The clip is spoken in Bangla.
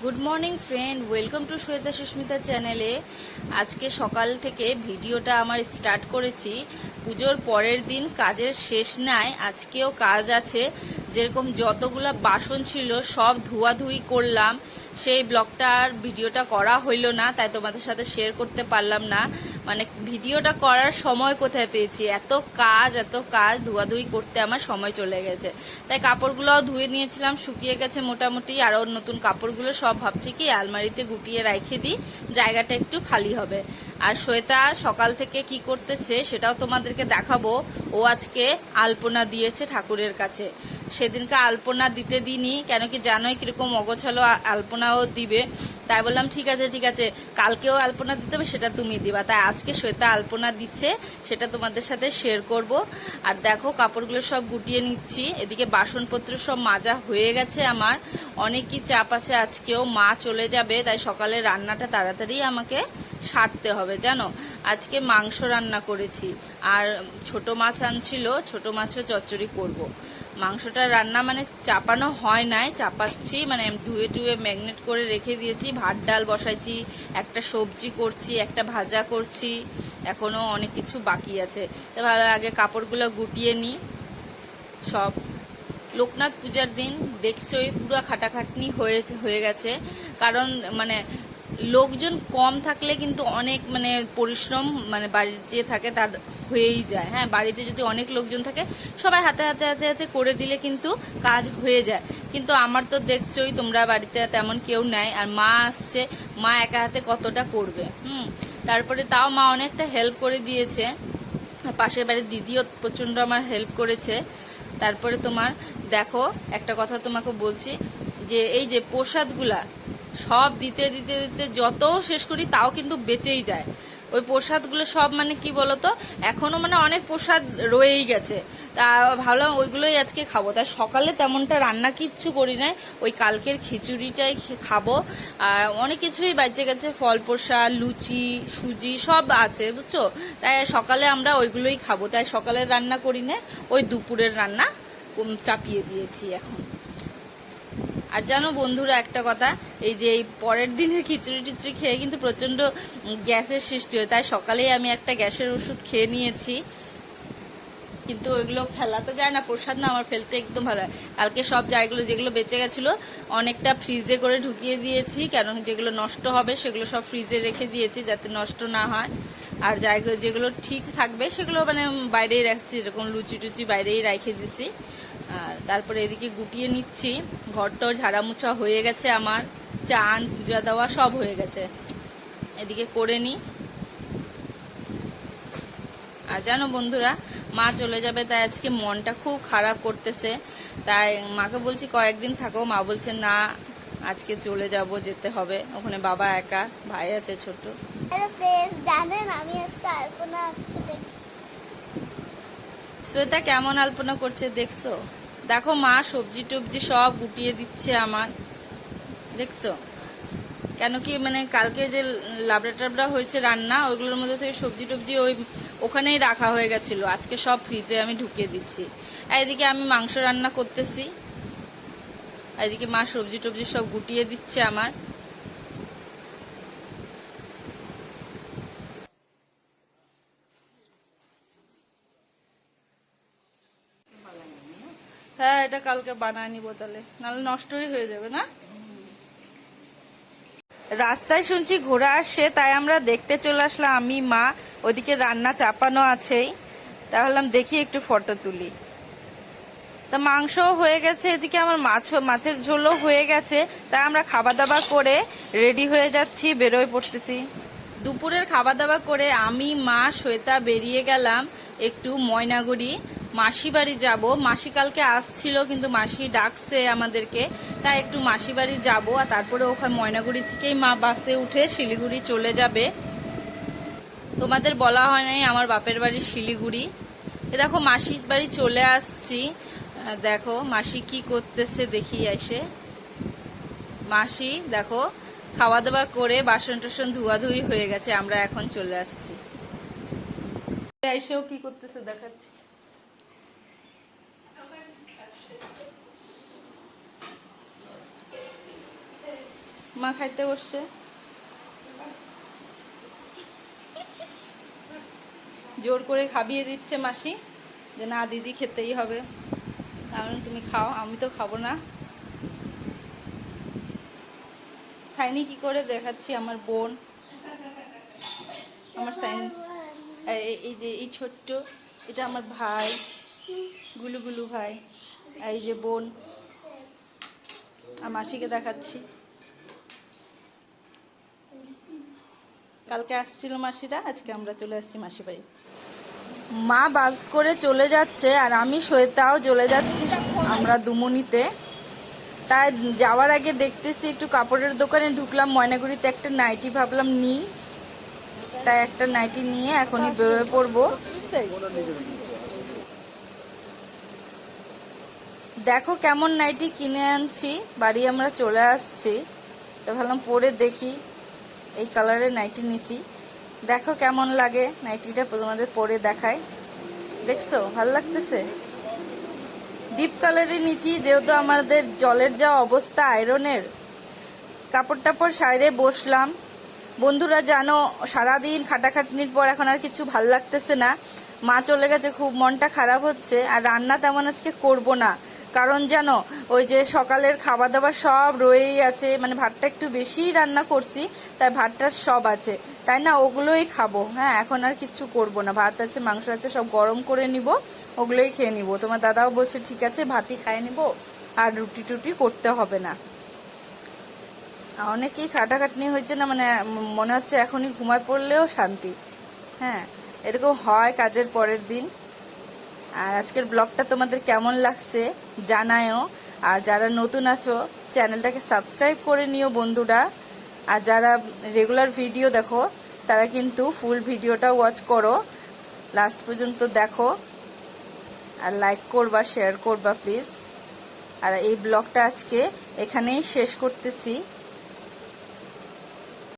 Good morning friend, welcome to Shweta Susmita চ্যানেলে। আজকে সকাল থেকে ভিডিওটা আমার স্টার্ট করেছি। পুজোর পরের দিন কাজের শেষ নাই, আজকেও কাজ আছে। যেরকম যতগুলা বাসন ছিল সব ধোয়াধুয়ি করলাম। সেই ব্লগটা আর ভিডিওটা করা হইল না, তাই তোমাদের সাথে শেয়ার করতে পারলাম না। মানে ভিডিওটা করার সময় কোথায় পেয়েছি, এত কাজ ধোয়াধুয়ি করতে আমার সময় চলে গেছে। তাই কাপড়গুলোও ধুয়ে নিয়েছিলাম, শুকিয়ে গেছে মোটামুটি। আরও নতুন কাপড়গুলো সব ভাবছি কি আলমারিতে গুটিয়ে রেখে দিই, জায়গাটা একটু খালি হবে। আর শ্বেতা সকাল থেকে কি করতেছে সেটাও তোমাদেরকে দেখাবো। ও আজকে আলপনা দিয়েছে ঠাকুরের কাছে। সেদিনকে আলপনা দিতে দিইনি, কেন কি জানোই কিরকম অগোছালো আলপনাও দিবে। তাই বললাম ঠিক আছে, কালকেও আলপনা দিতে হবে, সেটা তুমি দিবা। তাই আজকে শ্বেতা আলপনা দিচ্ছে, সেটা তোমাদের সাথে শেয়ার করব। আর দেখো কাপড়গুলো সব গুটিয়ে নিচ্ছি। এদিকে বাসনপত্র সব মাজা হয়ে গেছে আমার। অনেকই চাপ আছে, আজকেও মা চলে যাবে, তাই সকালে রান্নাটা তাড়াতাড়ি আমাকে সারতে হবে জানো। আজকে মাংস রান্না করেছি, আর ছোট মাছ আনছিল, ছোট মাছও চচ্চড়ি করব। মাংসটা রান্না মানে চাপানো হয় নাই, চাপাচ্ছি, মানে ধুয়ে টুয়ে ম্যাগনেট করে রেখে দিয়েছি। ভাত ডাল বসাইছি, একটা সবজি করছি, একটা ভাজা করছি, এখনো অনেক কিছু বাকি আছে। তো ভালো আগে কাপড়গুলো গুটিয়ে নিই সব। লোকনাথ পূজার দিন দেখছোই পুরো খাটাখাটনি হয়ে গেছে। কারণ মানে লোকজন কম থাকলে কিন্তু অনেক মানে পরিশ্রম, মানে বাড়ির যে থাকে তার হয়েই যায়। হ্যাঁ, বাড়িতে যদি অনেক লোকজন থাকে সবাই হাতে হাতে হাতে হাতে করে দিলে কিন্তু কাজ হয়ে যায়। কিন্তু আমার তো দেখছোই তোমরা, বাড়িতে তেমন কেউ নেই, আর মা আসছে, মা একা হাতে কতটা করবে। তারপরে তাও মা অনেকটা হেল্প করে দিয়েছে। পাশের বাড়ির দিদিও প্রচণ্ড আমার হেল্প করেছে। তারপরে তোমার দেখো একটা কথা তোমাকে বলছি, যে এই যে প্রসাদগুলা সব দিতে দিতে দিতে যত শেষ করি তাও কিন্তু বেঁচেই যায়। ওই প্রসাদগুলো সব মানে কি বলতো, এখনো মানে অনেক প্রসাদ রয়েই গেছে। তা ভাবলাম ওইগুলোই আজকে খাবো। তাই সকালে তেমনটা রান্না কিচ্ছু করি নাই, ওই কালকের খিচুড়িটাই খাবো। আর অনেক কিছুই বাজে গেছে, ফল প্রসাদ, লুচি, সুজি সব আছে বুঝছো। তাই সকালে আমরা ওইগুলোই খাবো, তাই সকালের রান্না করি না, ওই দুপুরের রান্না চাপিয়ে দিয়েছি এখন। আর জানো বন্ধুরা একটা কথা, এই যে এই পরের দিনের খিচুড়ি টিচুড়ি খেয়ে কিন্তু প্রচণ্ড গ্যাসের সৃষ্টি হয়। তাই সকালেই আমি একটা গ্যাসের ওষুধ খেয়ে নিয়েছি। কিন্তু ওইগুলো ফেলা তো যায় না, প্রসাদ না, আমার ফেলতে একদম ভালো হয়। কালকে সব জায়গাগুলো যেগুলো বেঁচে গেছিলো অনেকটা ফ্রিজে করে ঢুকিয়ে দিয়েছি, কারণ যেগুলো নষ্ট হবে সেগুলো সব ফ্রিজে রেখে দিয়েছি যাতে নষ্ট না হয়। আর জায়গা যেগুলো ঠিক থাকবে সেগুলো মানে বাইরেই রাখছি, এরকম লুচি টুচি বাইরেই রেখে দিছি। আর তারপরে এদিকে গুটিয়ে নিচ্ছি, ঘরটর ঝাড়ামুছা হয়ে গেছে আমার, চান পূজা দেওয়া সব হয়ে গেছে, এদিকে করে নিই। আর জানো বন্ধুরা, মা চলে যাবে, তাই আজকে মনটা খুব খারাপ করতেছে। তাই মাকে বলছি কয়েকদিন থাকো, মা বলছে না আজকে চলে যাব, যেতে হবে, ওখানে বাবা একা, ভাই আছে ছোট। জানেন আমি আজকে আলপনা শ্বেতা কেমন আলপনা করছে দেখছো? দেখো মা সবজি টবজি সব গুটিয়ে দিচ্ছে আমার, দেখছো? কেন কি মানে কালকে যে লাবড়া টাবড়া হয়েছে রান্না, ওইগুলোর মধ্যে থেকে সবজি টবজি ওখানেই রাখা হয়ে গেছিলো, আজকে সব ফ্রিজে আমি ঢুকিয়ে দিচ্ছি। এদিকে আমি মাংস রান্না করতেছি, এদিকে মা সবজি টবজি সব গুটিয়ে দিচ্ছে আমার। হ্যাঁ, এটা কালকে বানায় নিবো, তাহলে নাহলে নষ্টই হয়ে যাবে না। রাস্তায় শুনছি ঘোড়া আসছে, তাই আমরা দেখতে চলে আসলাম আমি মা। ওদিকে রান্না চাপানো আছেই, তাহলে দেখি একটু ফটো তুলি। তা মাংসও হয়ে গেছে, এদিকে আমার মাছের ঝোলও হয়ে গেছে। তাই আমরা খাওয়া দাওয়া করে রেডি হয়ে যাচ্ছি, বেরোয় পড়তেছি। দুপুরের খাওয়া দাওয়া করে আমি মা শ্বেতা বেরিয়ে গেলাম একটু ময়নাগুড়ি, মাসি বাড়ি যাব। মাসি কালকে আসছিল, কিন্তু মাসি ডাকছে আমাদেরকে, তাই একটু মাসি বাড়ি যাবো। আর তারপরে ওখানে ময়নাগুড়ি থেকেই মা বাসে উঠে শিলিগুড়ি চলে যাবে। তোমাদের বলা হয় নাই আমার বাপের বাড়ি শিলিগুড়ি। দেখো মাসির বাড়ি চলে আসছি। দেখো মাসি কি করতেছে দেখি এসে। মাসি দেখো খাওয়া দাওয়া করে বাসন টাসন ধুয়াধুয়ি হয়ে গেছে, আমরা এখন চলে আসছি। এসেও কি করতেছে দেখাচ্ছি। মা খাইতে বসছে। জোর করে খাবিয়ে দিচ্ছে মাসি, যে না দিদি খেতেই হবে। তাহলে তুমি খাও, আমি তো খাবো না। সাইনি কি করে দেখাচ্ছি, আমার বোন, আমার সাইন, এই যে এই ছোট্ট, এটা আমার ভাই, গুলু গুলু ভাই, আর এই যে বোন। আর মাসিকে দেখাচ্ছি, কালকে আসছিল মাসিরা, আজকে আমরা চলে আসছি মাসি বাড়ি। মা বাস করে চলে যাচ্ছে আর আমি শ্বেতাও চলে যাচ্ছি আমরা দুমনিতে। তাই যাওয়ার আগে দেখতেছি একটু কাপড়ের দোকানে ঢুকলাম ময়নাগুড়িতে, একটা নাইটি ভাবলাম নিই, তাই একটা নাইটি নিয়ে এখনই বেরোয় পড়বো। দেখো কেমন নাইটি কিনে আনছি, বাড়ি আমরা চলে আসছি, তো ভাবলাম পরে দেখি। এই কালারের নাইটি নিছি, দেখো কেমন লাগে নাইটিটা, তোমাদের পরে দেখায়। দেখছো ভালো লাগতেছে? ডিপ কালারে নিচ্ছি, যেহেতু আমাদের জলের যা অবস্থা আয়রনের, কাপড় টাপড় সাইডে বসলাম। বন্ধুরা জানো, সারাদিন খাটাখাটনির পর এখন আর কিছু ভাল লাগতেছে না। মা চলে গেছে, খুব মনটা খারাপ হচ্ছে। আর রান্না তেমন আজকে করব না, কারণ জানো ওই যে সকালের খাবার দাবার সব রয়েই আছে, মানে ভাতটা একটু বেশিই রান্না করছি, তাই ভাতটা সব আছে, তাই না ওগুলোই খাবো। হ্যাঁ, এখন আর কিছু করব না, ভাত আছে মাংস আছে সব গরম করে নিব, ওগুলোই খেয়ে নিব। তোমার দাদাও বলছে ঠিক আছে ভাতই খাইয়ে নিব, আর রুটি টুটি করতে হবে না। অনেকেই খাটাখাটনি হয়েছে না, মানে মনে হচ্ছে এখনই ঘুমায় পড়লেও শান্তি। হ্যাঁ, এরকম হয় কাজের পরের দিন। আর আজকের ব্লগটা তোমাদের কেমন লাগছে জানায়ও। আর যারা নতুন আছো চ্যানেলটাকে সাবস্ক্রাইব করে নিও বন্ধুরা। আর যারা রেগুলার ভিডিও দেখো তারা কিন্তু ফুল ভিডিওটা ওয়াচ করো, লাস্ট পর্যন্ত দেখো, আর লাইক করবা, শেয়ার করবা প্লিজ। আর এই ব্লগটা আজকে এখানেই শেষ করতেছি।